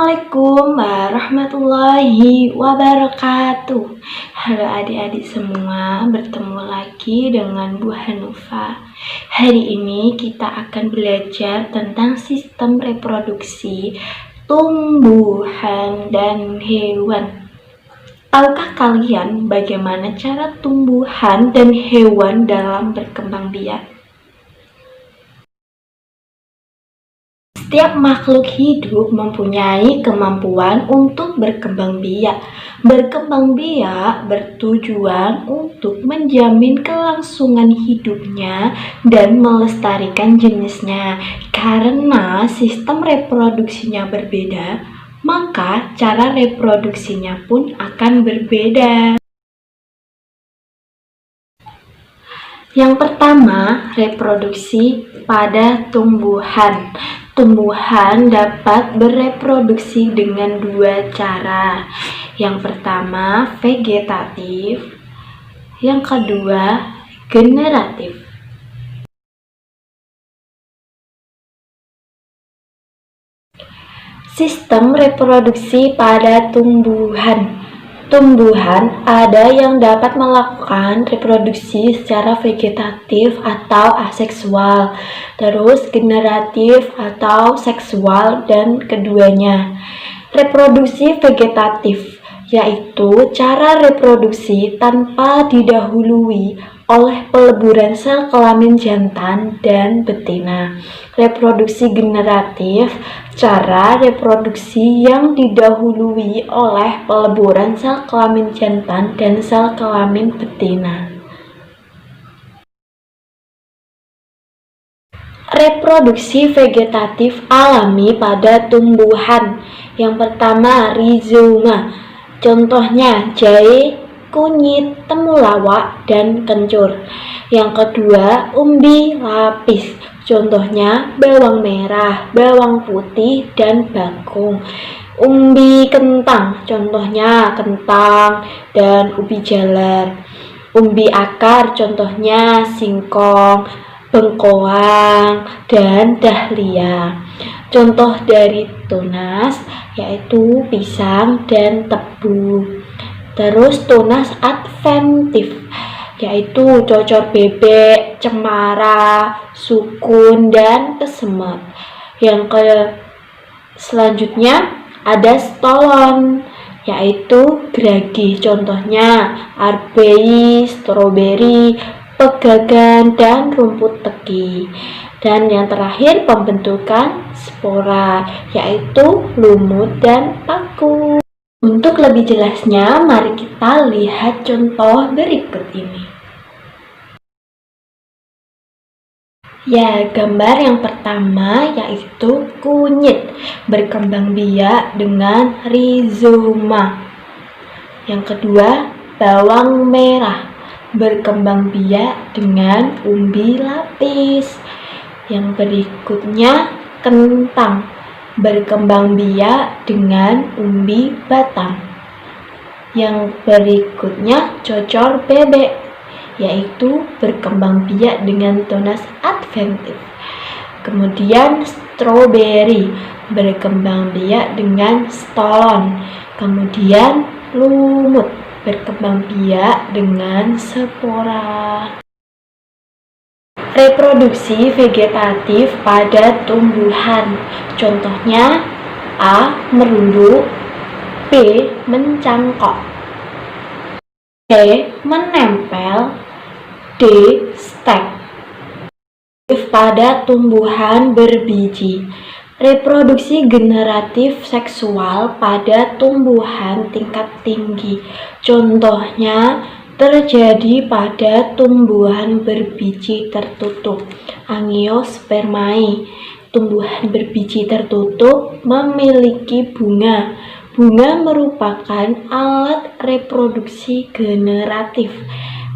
Assalamualaikum warahmatullahi wabarakatuh. Halo adik-adik semua, bertemu lagi dengan Bu Hanufa. Hari ini kita akan belajar tentang sistem reproduksi tumbuhan dan hewan. Tahukah kalian bagaimana cara tumbuhan dan hewan dalam berkembang biak? Setiap makhluk hidup mempunyai kemampuan untuk berkembang biak. Berkembang biak bertujuan untuk menjamin kelangsungan hidupnya dan melestarikan jenisnya. Karena sistem reproduksinya berbeda, maka cara reproduksinya pun akan berbeda. Yang pertama, reproduksi pada tumbuhan. Tumbuhan dapat bereproduksi dengan dua cara. Yang pertama, vegetatif. Yang kedua, generatif. Sistem reproduksi pada tumbuhan. Tumbuhan ada yang dapat melakukan reproduksi secara vegetatif atau aseksual, terus generatif atau seksual, dan keduanya. Reproduksi vegetatif yaitu cara reproduksi tanpa didahului oleh peleburan sel kelamin jantan dan betina. Reproduksi generatif, cara reproduksi yang didahului oleh peleburan sel kelamin jantan dan sel kelamin betina. Reproduksi vegetatif alami pada tumbuhan. Yang pertama, rizoma. Contohnya jahe, kunyit, temulawak, dan kencur. Yang kedua, umbi lapis. Contohnya bawang merah, bawang putih, dan bakung. Umbi kentang, contohnya kentang dan ubi jalar. Umbi akar, contohnya singkong, bengkoang, dan dahlia. Contoh dari tunas yaitu pisang dan tebu. Terus tunas adventif yaitu cocor bebek, cemara, sukun, dan kesemek. Selanjutnya ada stolon yaitu geragi, contohnya arbei, stroberi, pegagan, dan rumput teki. Dan yang terakhir, pembentukan spora yaitu lumut dan paku. Untuk lebih jelasnya, mari kita lihat contoh berikut ini. Ya, gambar yang pertama yaitu kunyit berkembang biak dengan rizoma. Yang kedua, bawang merah berkembang biak dengan umbi lapis. Yang berikutnya, kentang berkembang biak dengan umbi batang. Yang berikutnya, cocor bebek yaitu berkembang biak dengan tunas adventif. Kemudian stroberi berkembang biak dengan stolon. Kemudian lumut berkembang biak dengan spora. Reproduksi vegetatif pada tumbuhan. Contohnya A. Merunduk, B. Mencangkok, C. Menempel, D. Stek. Pada tumbuhan berbiji. Reproduksi generatif seksual pada tumbuhan tingkat tinggi. Contohnya terjadi pada tumbuhan berbiji tertutup, Angiospermae. Tumbuhan berbiji tertutup memiliki bunga. Bunga merupakan alat reproduksi generatif.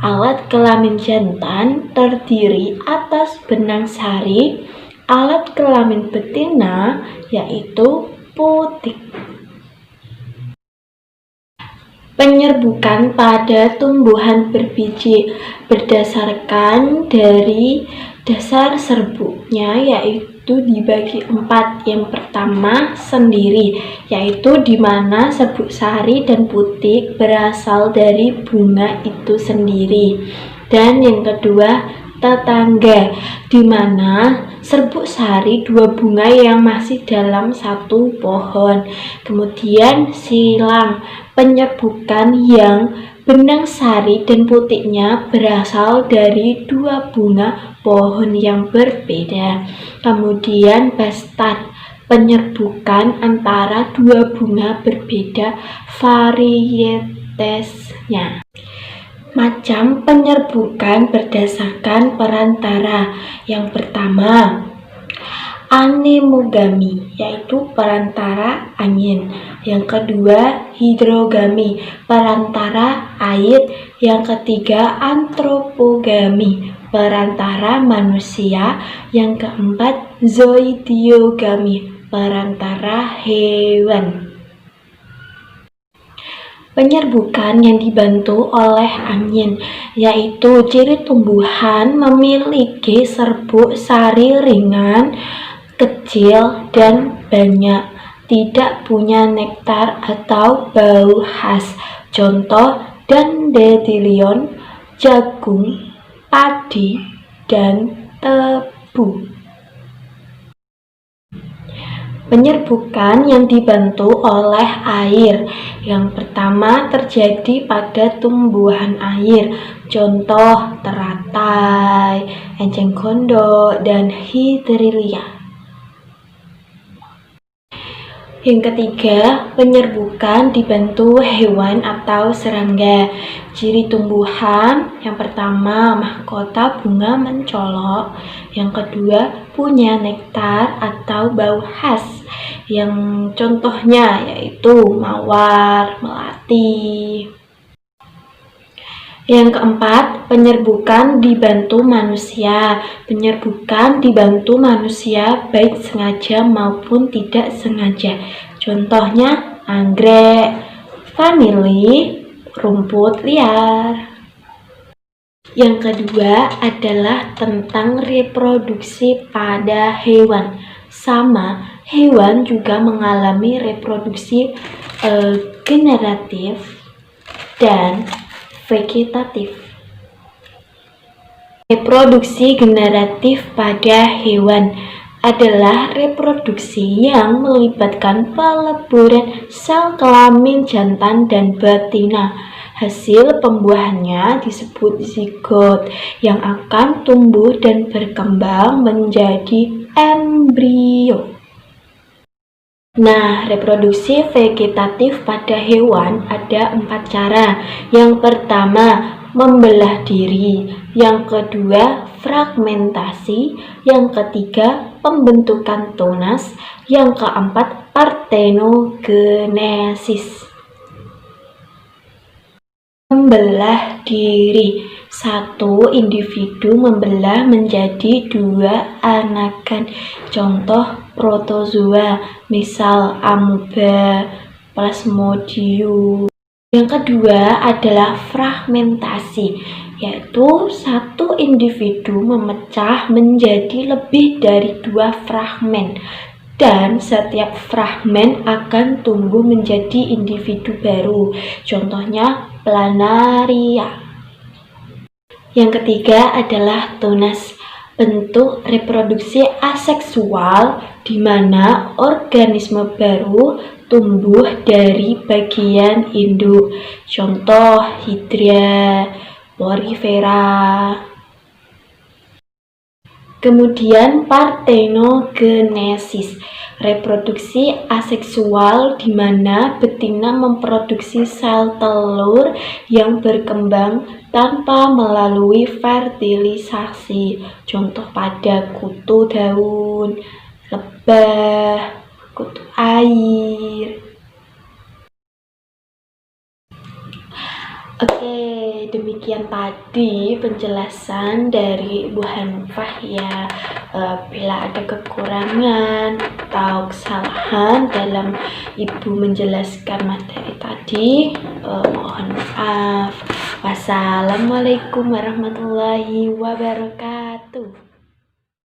Alat kelamin jantan terdiri atas benang sari, alat kelamin betina yaitu putik. Penyerbukan pada tumbuhan berbiji berdasarkan dari dasar serbuknya yaitu itu dibagi 4. Yang pertama sendiri, yaitu di mana serbuk sari dan putik berasal dari bunga itu sendiri. Dan yang kedua tetangga, di mana serbuk sari 2 bunga yang masih dalam satu pohon. Kemudian silang, penyerbukan yang benang sari dan putiknya berasal dari 2 bunga pohon yang berbeda. Kemudian bastard, penyerbukan antara 2 bunga berbeda varietesnya. Macam penyerbukan berdasarkan perantara. Yang pertama, anemogami, yaitu perantara angin. Yang kedua, hidrogami, perantara air. Yang ketiga, antropogami, perantara manusia. Yang keempat, zoidiogami, perantara hewan. Penyerbukan yang dibantu oleh angin, yaitu ciri tumbuhan memiliki serbuk sari ringan, kecil, dan banyak, tidak punya nektar atau bau khas. Contoh dandelion, jagung, padi, dan tebu. Penyerbukan yang dibantu oleh air. Yang pertama terjadi pada tumbuhan air. Contoh teratai, enceng gondok, dan hidrilia. Yang ketiga, penyerbukan dibantu hewan atau serangga. Ciri tumbuhan, yang pertama mahkota bunga mencolok. Yang kedua, punya nektar atau bau khas. Yang contohnya yaitu mawar, melati. Yang keempat, penyerbukan dibantu manusia. Penyerbukan dibantu manusia baik sengaja maupun tidak sengaja. Contohnya anggrek, vanili, rumput liar. Yang kedua adalah tentang reproduksi pada hewan. Sama, hewan juga mengalami reproduksi generatif dan vegetatif. Reproduksi generatif pada hewan adalah reproduksi yang melibatkan peleburan sel kelamin jantan dan betina. Hasil pembuahannya disebut zigot yang akan tumbuh dan berkembang menjadi embrio. Nah, reproduksi vegetatif pada hewan ada 4 cara. Yang pertama, membelah diri. Yang kedua, fragmentasi. Yang ketiga, pembentukan tunas. Yang keempat, partenogenesis. Membelah diri. Satu individu membelah menjadi 2 anakan. Contoh protozoa, misal amoeba, plasmodium. Yang kedua adalah fragmentasi, yaitu satu individu memecah menjadi lebih dari 2 fragmen. Dan setiap fragmen akan tumbuh menjadi individu baru. Contohnya planaria. Yang ketiga adalah tunas, bentuk reproduksi aseksual di mana organisme baru tumbuh dari bagian induk. Contoh Hydra, Porifera. Kemudian partenogenesis, reproduksi aseksual di mana betina memproduksi sel telur yang berkembang tanpa melalui fertilisasi. Contoh pada kutu daun, lebah, kutu air. Oke, demikian tadi penjelasan dari Ibu Hanifah ya. Bila ada kekurangan atau kesalahan dalam Ibu menjelaskan materi tadi, mohon maaf. Wassalamualaikum warahmatullahi wabarakatuh.